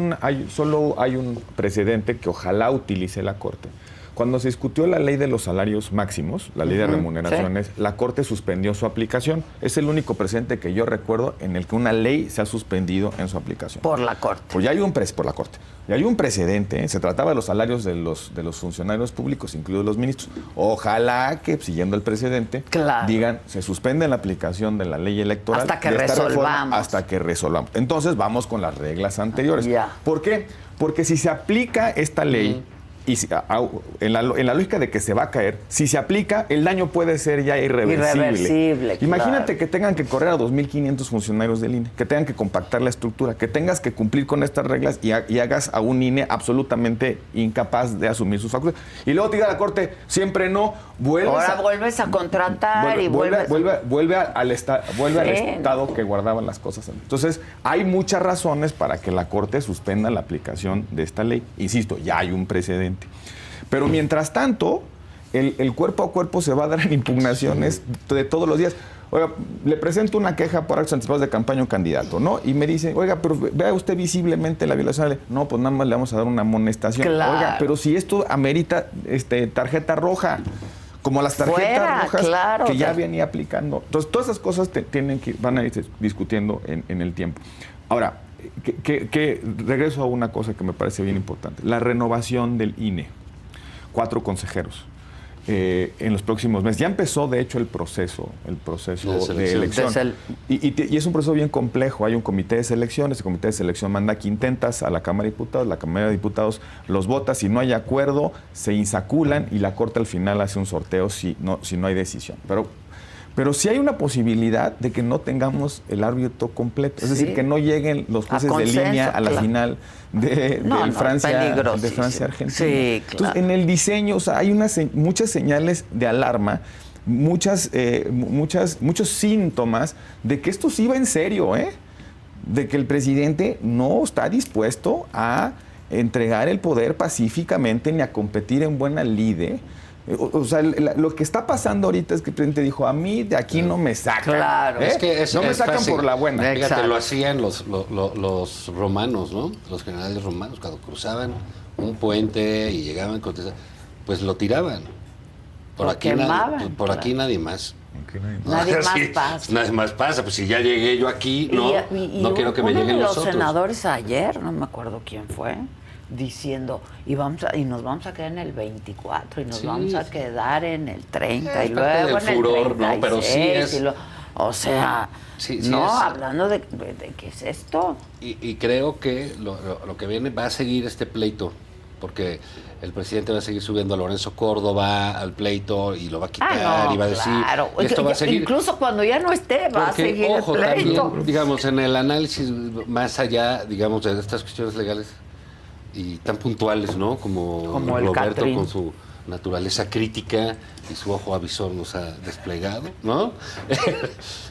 un precedente que ojalá utilice la Corte. Cuando se discutió la ley de los salarios máximos, la ley de remuneraciones, la Corte suspendió su aplicación. Es el único precedente que yo recuerdo en el que una ley se ha suspendido en su aplicación. Por la Corte. Pues ya hay por la Corte. Ya hay un precedente, ¿eh? Se trataba de los salarios de los funcionarios públicos, incluidos los ministros. Ojalá que, siguiendo el precedente, Claro. digan, se suspende la aplicación de la ley electoral. Hasta que de esta reforma, resolvamos. hasta que resolvamos. Entonces vamos con las reglas anteriores. Ya. ¿Por qué? Porque si se aplica esta ley, y en la lógica de que se va a caer, si se aplica, el daño puede ser ya irreversible. Irreversible, Imagínate claro. que tengan que correr a 2.500 funcionarios del INE, que tengan que compactar la estructura, que tengas que cumplir con estas reglas y hagas a un INE absolutamente incapaz de asumir sus facultades. Y luego te diga la Corte, siempre no, Vuelves a contratar y vuelves... vuelve al Sí. estado que guardaban las cosas. Entonces, hay muchas razones para que la Corte suspenda la aplicación de esta ley. Insisto, ya hay un precedente. Pero mientras tanto, el cuerpo a cuerpo se va a dar en impugnaciones de todos los días. Oiga, le presento una queja por actos anticipados de campaña a un candidato, ¿no? Y me dice, oiga, pero vea usted visiblemente la violación de la ley. No, pues nada más le vamos a dar una amonestación. Claro. Oiga, pero si esto amerita tarjeta roja, como las tarjetas Fuera, rojas claro, que ya venía aplicando. Entonces, todas esas cosas van a ir discutiendo en el tiempo. Ahora, regreso a una cosa que me parece bien importante. La renovación del INE. 4 consejeros. En los próximos meses. Ya empezó, de hecho, el proceso de elección. Y es un proceso bien complejo. Hay un comité de selección. Ese comité de selección manda quintentas a la Cámara de Diputados. La Cámara de Diputados los vota. Si no hay acuerdo, se insaculan y la Corte al final hace un sorteo si no hay decisión. Pero sí hay una posibilidad de que no tengamos el árbitro completo. Es decir, que no lleguen los jueces de línea a la final de Francia-Argentina. Sí, claro. Entonces, en el diseño, o sea, hay muchas señales de alarma, muchos síntomas de que esto sí va en serio, de que el presidente no está dispuesto a entregar el poder pacíficamente ni a competir en buena lide O sea, lo que está pasando ahorita es que el presidente dijo, a mí de aquí no me sacan. Claro. Es que no me sacan fácil. por la buena. Fíjate, Exacto. lo hacían los romanos, ¿no? Los generales romanos, cuando cruzaban un puente y llegaban, pues lo tiraban. Por Lo aquí, quemaban, por aquí nadie más. Nadie más Sí, pasa. Nadie más pasa. Pues si ya llegué yo aquí, no quiero que me lleguen uno de los otros. senadores ayer, no me acuerdo quién fue, diciendo, y nos vamos a quedar en el 24, y nos Sí. vamos a quedar en el 30, y Es parte luego del en furor, el ¿no? 36. Pero sí es- y o sea, Sí no, es- hablando de qué es esto. Y creo que lo que viene va a seguir este pleito, porque el presidente va a seguir subiendo a Lorenzo Córdoba al pleito y lo va a quitar No, y va a decir, claro. y esto va a seguir. Incluso cuando ya no esté, va a Porque, seguir ojo, el pleito. también, digamos, en el análisis más allá, digamos, de estas cuestiones legales y tan puntuales, ¿no? Como el Roberto Catrín. con su naturaleza crítica y su ojo avisor nos ha desplegado, ¿no?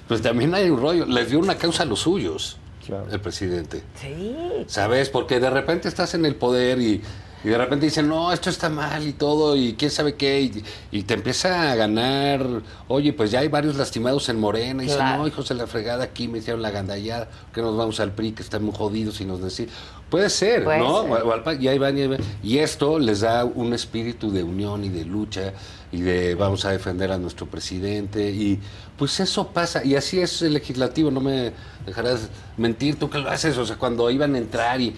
Pues también hay un rollo. Les dio una causa a los suyos, Claro. el presidente. Sí. ¿Sabes? Porque de repente estás en el poder y de repente dicen, no, esto está mal y todo, y quién sabe qué, y te empieza a ganar, oye, pues ya hay varios lastimados en Morena, y dicen, Claro. no, hijos de la fregada, aquí me hicieron la gandallada, que nos vamos al PRI, que están muy jodidos y nos deciden. Puede ser, Puede ¿no? ser. O al PAN, y ahí van, y ahí van. Y esto les da un espíritu de unión y de lucha, y de vamos a defender a nuestro presidente, y pues eso pasa, y así es el legislativo, no me dejarás mentir, tú que lo haces, o sea, cuando iban a entrar y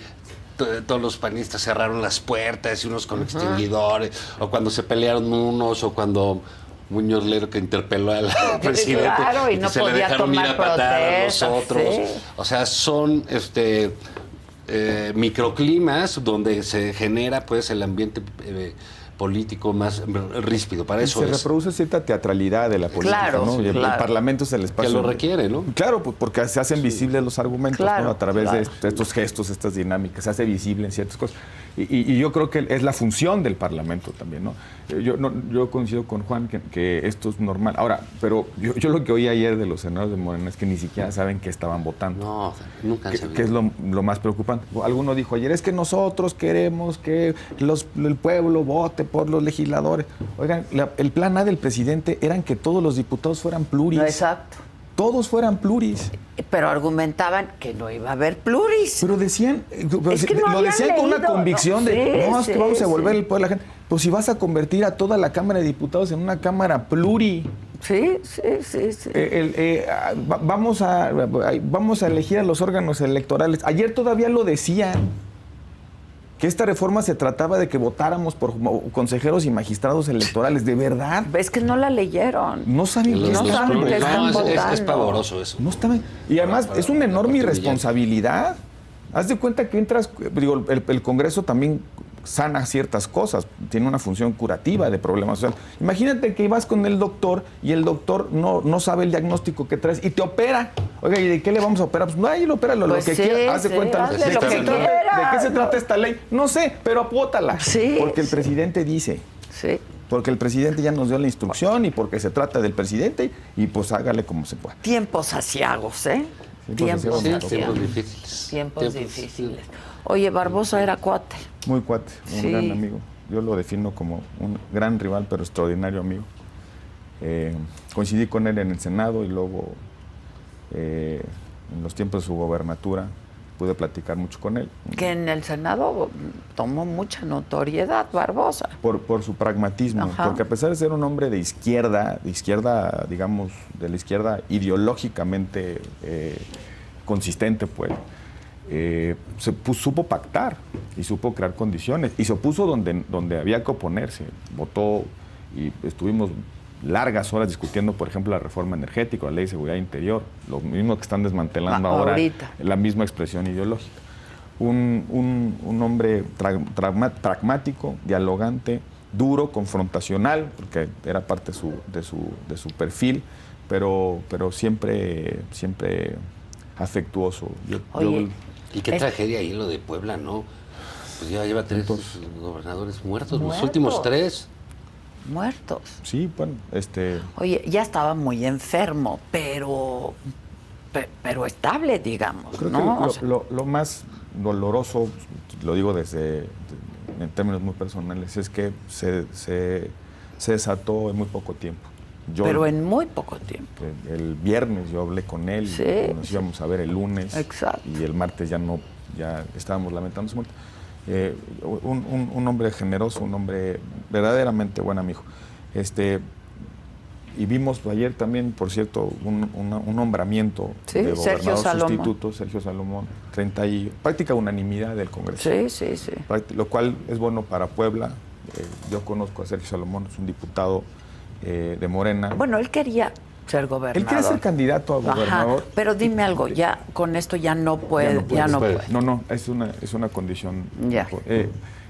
todos los panistas cerraron las puertas y unos con extinguidores, o cuando se pelearon unos, o cuando Muñoz Lero que interpeló al presidente Claro, y que no se le podía dejaron ir tomar a patar a los protestas, otros. sí. O sea, son microclimas donde se genera pues el ambiente político más ríspido. Para eso se es. reproduce cierta teatralidad de la política, Claro, ¿no? Y el claro. Parlamento es el Que espacio lo requiere, ¿no? Claro, pues, porque se hacen visibles los argumentos, Claro, ¿no? A través claro. de estos gestos, estas dinámicas, se hace visible en ciertas cosas. Y yo creo que es la función del Parlamento también, ¿no? Yo coincido con Juan que esto es normal. Ahora, pero yo lo que oí ayer de los senadores de Morena es que ni siquiera saben qué estaban votando. No, nunca han sabido. Que es lo más preocupante. Alguno dijo ayer, es que nosotros queremos que el pueblo vote por los legisladores. Oigan, el plan A del presidente eran que todos los diputados fueran pluris. No, exacto. Todos fueran pluris. Pero argumentaban que no iba a haber pluris. Pero decían, Es que no lo habían decían con una leído, convicción ¿no? de, Sí, no, es que sí, vamos a devolver sí. el poder a la gente. Pues si vas a convertir a toda la Cámara de Diputados en una Cámara pluri. Sí. Vamos a elegir a los órganos electorales. Ayer todavía lo decían, que esta reforma se trataba de que votáramos por consejeros y magistrados electorales. ¿De verdad? ¿Ves que no la leyeron? No saben qué No están saben qué están es votando. pavoroso eso. No estaban. Y además es una enorme Aparte irresponsabilidad. Haz de cuenta que entras, digo, el Congreso también sana ciertas cosas, tiene una función curativa de problemas sociales. Imagínate que vas con el doctor y el doctor no sabe el diagnóstico que traes y te opera. Oiga, ¿y de qué le vamos a operar? Pues no, ahí lo opera lo Pues que sí, quiera. Haz de sí, cuenta. hazle lo que ¿De quiera, qué se ¿no? trata esta ley? No sé, pero apótala. Sí, Porque el sí. presidente dice. Sí. Porque el presidente ya nos dio la instrucción y porque se trata del presidente y pues hágale como se pueda. Tiempos asiagos, ¿eh? Tiempos Sí, asiagos. tiempos difíciles. Tiempos difíciles. Oye, Barbosa era cuate. Muy cuate, un Sí. gran amigo. Yo lo defino como un gran rival, pero extraordinario amigo. Coincidí con él en el Senado y luego en los tiempos de su gobernatura pude platicar mucho con él. Que en el Senado tomó mucha notoriedad, Barbosa. Por su pragmatismo, Ajá. porque a pesar de ser un hombre de izquierda, digamos, de la izquierda ideológicamente consistente, pues, supo pactar y supo crear condiciones y se opuso donde había que oponerse. Votó y estuvimos largas horas discutiendo, por ejemplo, la reforma energética, la ley de seguridad interior, lo mismo que están desmantelando ahora, ahorita. la misma expresión ideológica. Un hombre pragmático, dialogante, duro, confrontacional, porque era parte de su perfil, pero siempre afectuoso. Oye, Y qué tragedia ahí lo de Puebla, ¿no? Pues ya lleva 3 gobernadores muertos, los últimos 3. muertos. Sí, bueno, Oye, ya estaba muy enfermo, pero estable, digamos, creo ¿no? que O sea, lo más doloroso, lo digo en términos muy personales, es que se se desató en muy poco tiempo. Pero en muy poco tiempo. El viernes yo hablé con él, sí, nos íbamos a ver el lunes. Exacto. Y el martes ya estábamos lamentando su muerte. Un hombre generoso, un hombre verdaderamente buen amigo. Y vimos ayer también, por cierto, un nombramiento de gobernador sustituto, Sergio Salomón, práctica unanimidad del Congreso. Sí. Lo cual es bueno para Puebla. Yo conozco a Sergio Salomón, es un diputado de Morena. Bueno, él quería ser gobernador. Él quiere ser candidato a gobernador. Ajá, pero dime algo, ya con esto ya no puede. No, es una condición. Ya.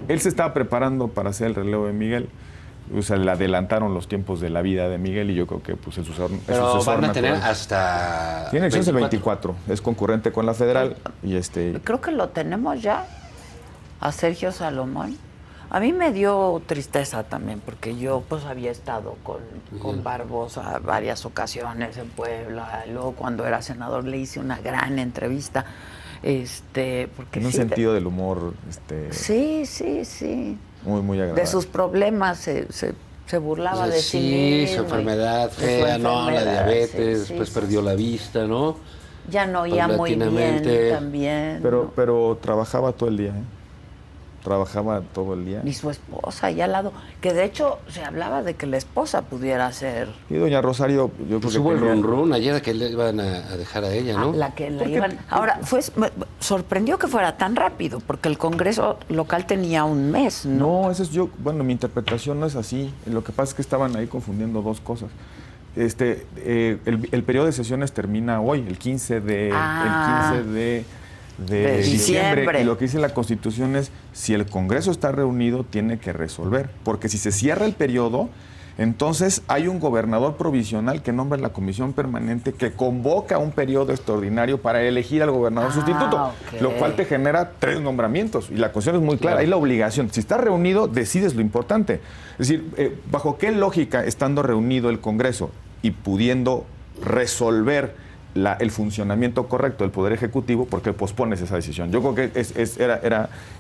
Él se estaba preparando para hacer el relevo de Miguel. O sea, le adelantaron los tiempos de la vida de Miguel y yo creo que pues el sucesor. Pero van a tener hasta. Tiene elecciones el 24. Es concurrente con la federal y Creo que lo tenemos ya a Sergio Salomón. A mí me dio tristeza también porque yo pues había estado con Barbosa varias ocasiones en Puebla. Luego cuando era senador le hice una gran entrevista. Porque en un sentido del humor. Sí. Muy agradable. De sus problemas se burlaba de sí mismo. Sí, su enfermedad fea, la diabetes, después perdió la vista, ¿no? Ya no oía muy bien también. Pero trabajaba todo el día, Trabajaba todo el día. Y su esposa ahí al lado, que de hecho se hablaba de que la esposa pudiera ser. Y doña Rosario, yo creo que hubo el run ayer que le iban a dejar a ella, ¿no? La iban. Ahora, me sorprendió que fuera tan rápido, porque el Congreso local tenía un mes, ¿no? No, eso es mi interpretación no es así. Lo que pasa es que estaban ahí confundiendo dos cosas. El periodo de sesiones termina hoy, el 15 de diciembre. Y lo que dice la Constitución es, si el Congreso está reunido, tiene que resolver. Porque si se cierra el periodo, entonces hay un gobernador provisional que nombra la comisión permanente que convoca un periodo extraordinario para elegir al gobernador sustituto, lo cual te genera 3 nombramientos. Y la Constitución es muy clara, hay la obligación. Si está reunido, decides lo importante. Es decir, ¿bajo qué lógica, estando reunido el Congreso y pudiendo resolver el funcionamiento correcto del Poder Ejecutivo, porque pospones esa decisión? Yo creo que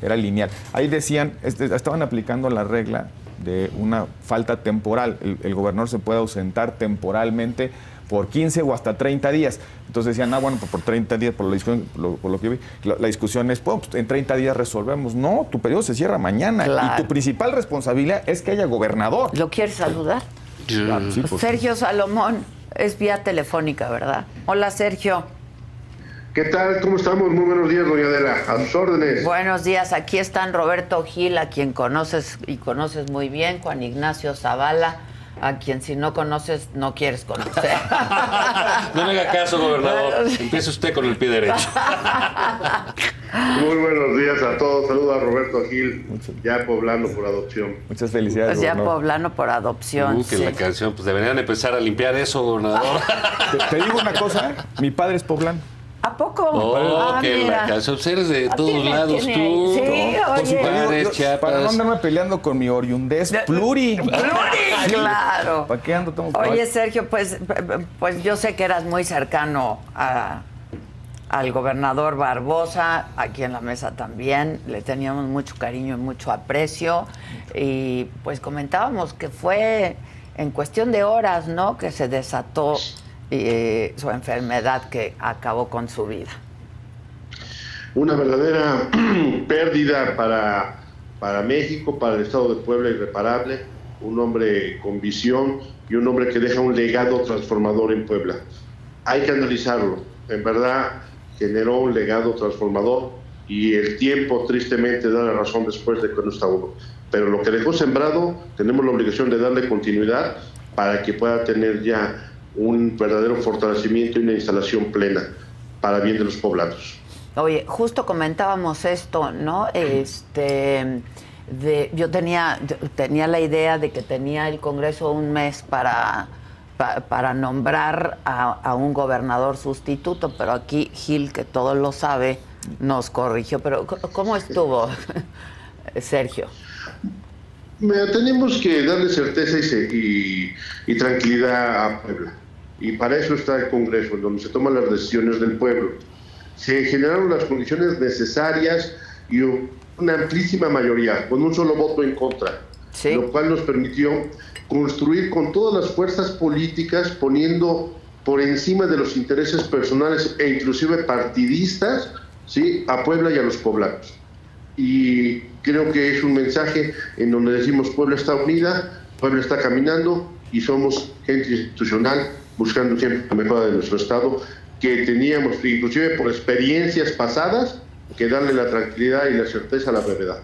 era lineal. Ahí decían, estaban aplicando la regla de una falta temporal. El gobernador se puede ausentar temporalmente por 15 o hasta 30 días. Entonces decían, bueno, pues por 30 días, por lo que vi, la discusión es, pues en 30 días resolvemos. No, tu periodo se cierra mañana. Claro. Y tu principal responsabilidad es que haya gobernador. ¿Lo quieres saludar? Claro, sí, pues, Sergio Salomón. Es vía telefónica, ¿verdad? Hola, Sergio. ¿Qué tal? ¿Cómo estamos? Muy buenos días, doña Adela. A sus órdenes. Buenos días. Aquí están Roberto Gil, a quien conoces muy bien, Juan Ignacio Zavala, a quien si no conoces, no quieres conocer. No me haga caso, gobernador. Empiece usted con el pie derecho. Muy buenos días a todos. Saludos a Roberto Gil, ya poblano por adopción. Muchas felicidades, ya poblano por adopción. Que la canción, pues deberían empezar a limpiar eso, gobernador. Te digo una cosa, mi padre es poblano. ¿A poco? Que mira. la canción, eres de todos lados tú. Sí, oye. Para no andarme peleando con mi oriundez pluri. Claro. ¿Para qué ando? Oye, Sergio, pues yo sé que eras muy cercano al gobernador Barbosa, aquí en la mesa también, le teníamos mucho cariño y mucho aprecio, y pues comentábamos que fue en cuestión de horas, ¿no?, que se desató su enfermedad que acabó con su vida. Una verdadera pérdida para México, para el Estado de Puebla, irreparable, un hombre con visión y un hombre que deja un legado transformador en Puebla. Hay que analizarlo, en verdad generó un legado transformador y el tiempo tristemente da la razón después de que no está uno. Pero lo que dejó sembrado, tenemos la obligación de darle continuidad para que pueda tener ya un verdadero fortalecimiento y una instalación plena para bien de los poblanos. Oye, justo comentábamos esto, ¿no? Yo tenía la idea de que tenía el Congreso un mes para nombrar a un gobernador sustituto, pero aquí Gil, que todo lo sabe, nos corrigió. Pero ¿cómo estuvo, Sergio? Tenemos que darle certeza y tranquilidad a Puebla. Y para eso está el Congreso, en donde se toman las decisiones del pueblo. Se generaron las condiciones necesarias y una amplísima mayoría, con un solo voto en contra, Sí. Lo cual nos permitió construir con todas las fuerzas políticas, poniendo por encima de los intereses personales e inclusive partidistas, ¿sí?, a Puebla y a los poblanos. Y creo que es un mensaje en donde decimos: Puebla está unida, Puebla está caminando y somos gente institucional buscando siempre la mejora de nuestro Estado, que teníamos, inclusive por experiencias pasadas, que darle la tranquilidad y la certeza a la brevedad.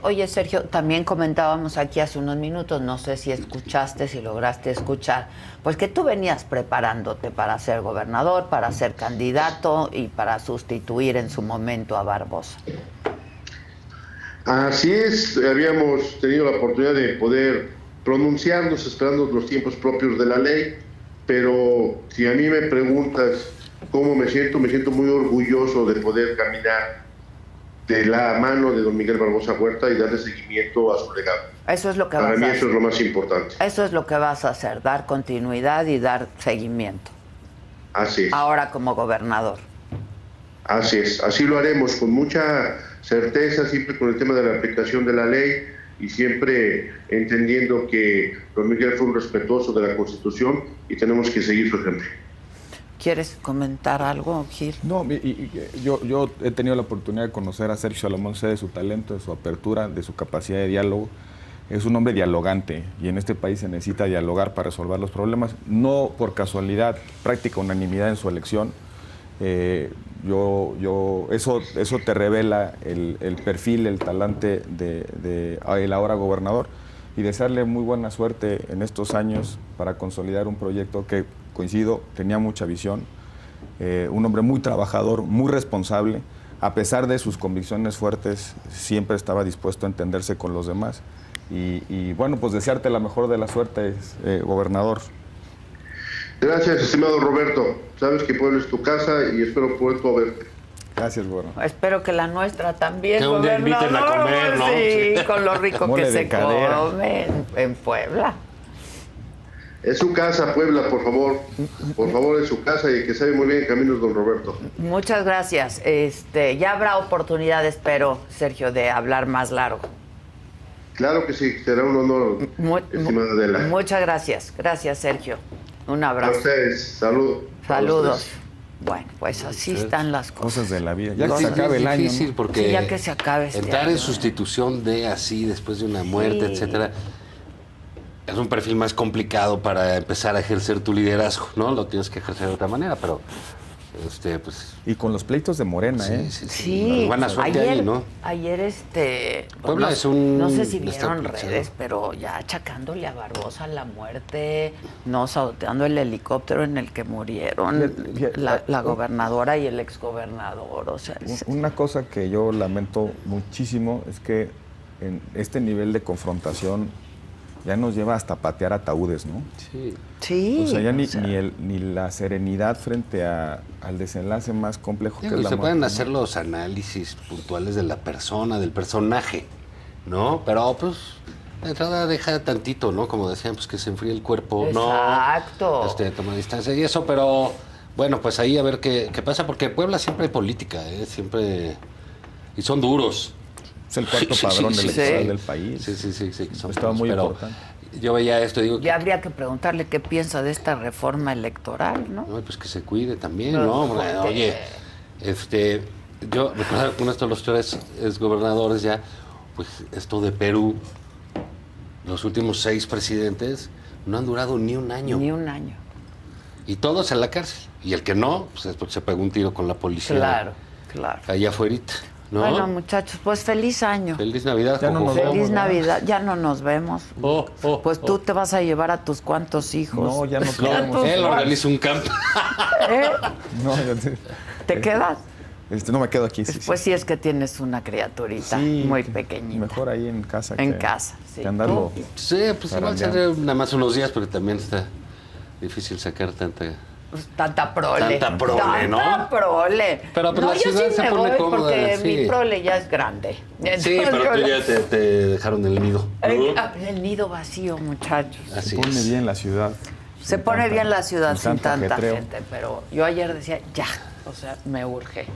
Oye, Sergio, también comentábamos aquí hace unos minutos, no sé si escuchaste, si lograste escuchar, pues que tú venías preparándote para ser gobernador, para ser candidato y para sustituir en su momento a Barbosa. Así es, habíamos tenido la oportunidad de poder pronunciarnos esperando los tiempos propios de la ley, pero si a mí me preguntas cómo me siento muy orgulloso de poder caminar de la mano de don Miguel Barbosa Huerta y darle seguimiento a su legado. Eso es lo que Para vas mí a eso hacer. es lo más importante. Eso es lo que vas a hacer, dar continuidad y dar seguimiento. Así es. Ahora como gobernador. Así es, así lo haremos con mucha certeza, siempre con el tema de la aplicación de la ley y siempre entendiendo que don Miguel fue un respetuoso de la Constitución y tenemos que seguir su ejemplo. ¿Quieres comentar algo, Gil? No, yo he tenido la oportunidad de conocer a Sergio Salomón, sé de su talento, de su apertura, de su capacidad de diálogo. Es un hombre dialogante y en este país se necesita dialogar para resolver los problemas. No por casualidad, práctica unanimidad en su elección. Eso te revela el perfil, el talante del ahora gobernador, y desearle muy buena suerte en estos años para consolidar un proyecto que, coincido, tenía mucha visión, un hombre muy trabajador, muy responsable, a pesar de sus convicciones fuertes, siempre estaba dispuesto a entenderse con los demás. Y bueno, pues desearte la mejor de las suertes, gobernador. Gracias, estimado Roberto. Sabes que Puebla es tu casa y espero pronto verte. Gracias, gobernador. Espero que la nuestra también, que un día inviten a comer, ¿no? Sí, con lo rico Mole que de se cadera. come en Puebla. Es su casa, Puebla, por favor. Por favor, es su casa y que sabe muy bien caminos, don Roberto. Muchas gracias. Ya habrá oportunidad, espero, Sergio, de hablar más largo. Claro que sí, será un honor, estimada Adela. Muchas gracias. Gracias, Sergio. Un A abrazo. ustedes, salud. Saludos. Bueno, pues así están las cosas. Cosas de la vida. Ya que Cosas se acabe el año, difícil ¿no? porque Sí, ya que se acabe este entrar año. en sustitución de así después de una muerte, Sí. etcétera, es un perfil más complicado para empezar a ejercer tu liderazgo, ¿no? Lo tienes que ejercer de otra manera, pero pues Y con los pleitos de Morena, sí, Sí, buena suerte ahí, ¿no? Ayer Puebla no, es un no sé si estado vieron polarizado. redes, pero ya achacándole a Barbosa la muerte, no saboteando el helicóptero en el que murieron la gobernadora y el exgobernador, o sea, Una cosa que yo lamento muchísimo es que en este nivel de confrontación ya nos lleva hasta patear ataúdes, ¿no? Sí. sí, O sea, ya ni la serenidad frente al desenlace más complejo que Digo, es y la se muerte, pueden ¿no? hacer los análisis puntuales de la persona, del personaje, ¿no? Pero pues de entrada deja tantito, ¿no? Como decían, pues que se enfríe el cuerpo, Exacto. ¿no? Toma distancia y eso, pero bueno, pues ahí a ver qué pasa, porque en Puebla siempre hay política, ¿eh? Siempre... Y son duros. Es el cuarto Sí, padrón sí, electoral sí. del país. Sí, que son Estaba duros, muy pero importante. yo veía esto y digo, Ya habría que preguntarle qué piensa de esta reforma electoral, ¿no? no, pues que se cuide también, No, ¿no? porque- Bueno, oye, yo recuerdo con esto los tres exgobernadores ya, pues esto de Perú, los últimos 6 presidentes no han durado ni un año. Ni un año. Y todos en la cárcel. Y el que no, pues es porque se pegó un tiro con la policía. Claro. Allá afuerita, ¿no? Bueno, muchachos, pues feliz año. Feliz Navidad. Ya no nos Jojo. vemos. Feliz ¿verdad? Navidad, ya no nos vemos. Pues tú te vas a llevar a tus cuantos hijos. No, ya no A queremos. tus Él cuantos. organiza un campo. ¿Eh? No, ya sé. ¿Te quedas? No me quedo aquí. Sí, Pues sí es que tienes una criaturita Sí, muy que pequeñita. Mejor ahí en casa. En casa, sí. Que andarlo. Sí, pues igual será nada más unos días, porque también está difícil sacar tanta... Pues tanta prole. Tanta prole, ¿no? Tanta prole. Pero, pues, no, la yo ciudad sí se me pone voy cómoda, porque sí. mi prole ya es grande. Sí, Entonces, pero tú yo- ya te dejaron el nido, ¿no? El nido vacío, muchachos. Así Se pone es. bien la ciudad. Se sin pone tanta- bien la ciudad sin tanto tanta ajetreo. gente, pero yo ayer decía, ya, o sea, me urge.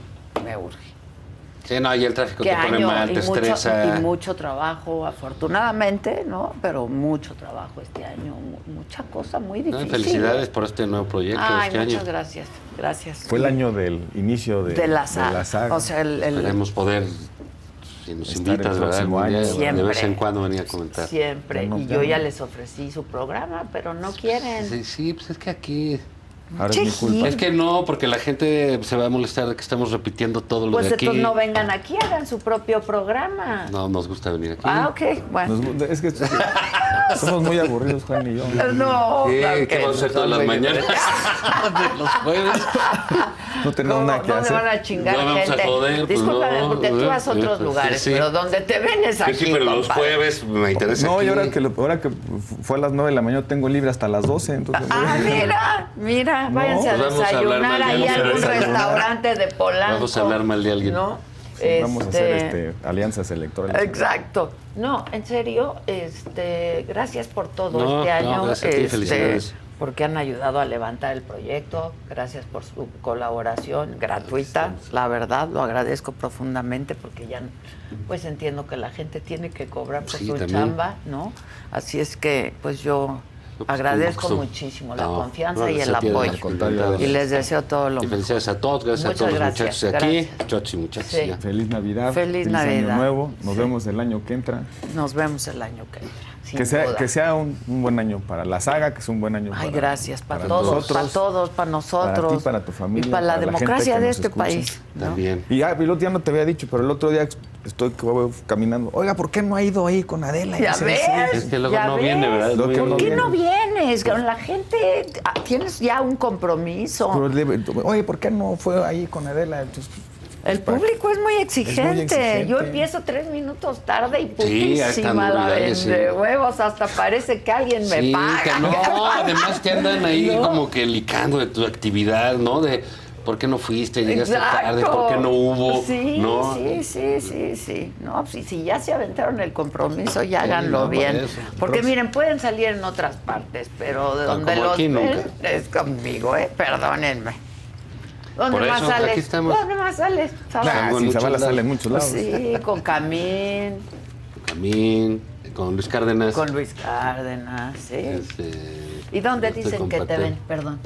Sí, no, y el tráfico ¿Qué te pone año? mal, te estresa. Y mucho trabajo, afortunadamente, ¿no? Pero mucho trabajo este año, mucha cosa muy No, difícil. felicidades por este nuevo proyecto. Ay, este muchas año. gracias, gracias. Fue el año del inicio de la saga. O sea, Esperemos poder, si nos Estar invitas, el ¿verdad? próximo Algún día, año. de Siempre. vez en cuando venía a comentar. siempre. No, Y yo ya les ofrecí su programa, pero no quieren. Sí, sí, pues es que aquí... Ahora es mi culpa. Es que no, porque la gente se va a molestar de que estamos repitiendo todo lo Pues de aquí. entonces no vengan aquí, hagan su propio programa. No, nos gusta venir aquí. Ah, ok, bueno. Es que somos muy aburridos, Juan y yo. No, ¿Qué? claro ¿Qué que vamos a hacer todas las no, mañanas? De los jueves. No tenemos nada que ¿Dónde hacer. van a chingar No vamos a gente? joder, pues Discúlpame, no, porque tú vas a otros sí, lugares, sí. pero donde te ven es aquí, Sí, pero los compadre. jueves me interesa No, aquí. y ahora que fue a las 9 de la mañana, tengo libre hasta las 12. Entonces, Ah, mira, váyanse a Pues vamos a hablar desayunar mal de ahí a alguien. algún Desayunar. restaurante de Polanco. Vamos a hablar mal de alguien. ¿No? vamos a hacer alianzas electorales. Exacto. No, en serio, gracias por todo No, este año. no, gracias a ti, felicidades. Porque han ayudado a levantar el proyecto. Gracias por su colaboración gratuita. La verdad, lo agradezco profundamente porque ya pues entiendo que la gente tiene que cobrar por Sí, su también. chamba, ¿no? Así es que pues yo Pues, agradezco con gusto. muchísimo la No, confianza no, y el gracias a ti, apoyo. al contrario. Y les deseo todo lo Y mejor. felicidades a todos, gracias Muchas a todos gracias, los muchachos de aquí, gracias. muchachos y muchachas. Sí. ya. Feliz Navidad. Feliz Navidad. Año Nuevo. Nos Sí. vemos el año que entra. Nos vemos el año que entra. sin duda. Que sea un buen año para la saga, que es un buen año Ay, para gracias, para todos, para nosotros. Para ti, para tu familia. Y para la gente democracia que de nos este escucha. país. ¿no? También. Y el otro día no te había dicho, pero el otro día estoy caminando. Oiga, ¿por qué no ha ido ahí con Adela? Ya Sí, ves. Es que luego ya no ves. viene, ¿verdad? Lo que ¿Por no qué viene. no vienes? Con la gente tienes ya un compromiso. Oye, ¿por qué no fue ahí con Adela? Entonces, El público es muy exigente. exigente. Yo empiezo 3 minutos tarde y Sí, ahí están putísima la vulgares, de sí. huevos. Hasta parece que alguien me Sí, paga. que no, además te andan ahí No. como que licando de tu actividad, ¿no? De ¿por qué no fuiste? Llegaste Exacto. tarde, ¿por qué no hubo? Sí, ¿no? sí. No, si ya se aventaron el compromiso, ya háganlo no, por bien. eso. Porque miren, pueden salir en otras partes, pero de donde como los aquí ven nunca. es conmigo, perdónenme. ¿Dónde Por más eso, sales? aquí estamos. ¿Dónde más sales? ¿Sabes? Salgo en si muchos Zavala lados. sale en muchos Pues lados. sí, con Camín, Camín, con Luis Cárdenas. con Luis Cárdenas, sí. ¿Y dónde estoy dicen con que te Patel. ven? Perdón.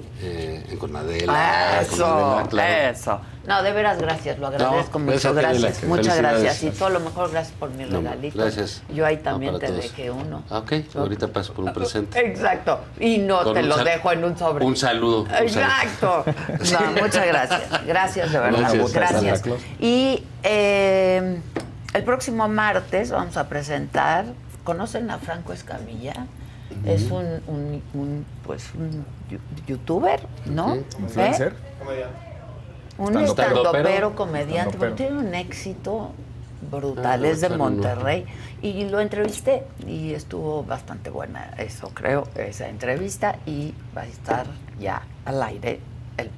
Con Adela. Eso, con Adela, claro. eso. No, de veras, gracias, lo agradezco No, mucho, gracias a ti, gracias. Adela. Muchas Felicidades. gracias. Y todo lo mejor, gracias por mi No, regalito. gracias. Yo ahí No, también para te todos. dejé uno. Ah, ok, ahorita paso por un presente. Exacto. Y no Con te un lo sal- dejo en un sobre. Un saludo. un saludo. Exacto. No, muchas gracias. Gracias, de verdad. Gracias. Gracias. Santa Claus. Y el próximo martes vamos a presentar, ¿conocen a Franco Escamilla? Es un youtuber, ¿no? Sí. ¿Influencer? Un Estandopero. estandopero comediante, Estandopero. tiene un éxito brutal, Ah, es de claro, no. Monterrey. Y lo entrevisté y estuvo bastante buena, eso creo, esa entrevista. Y va a estar ya al aire el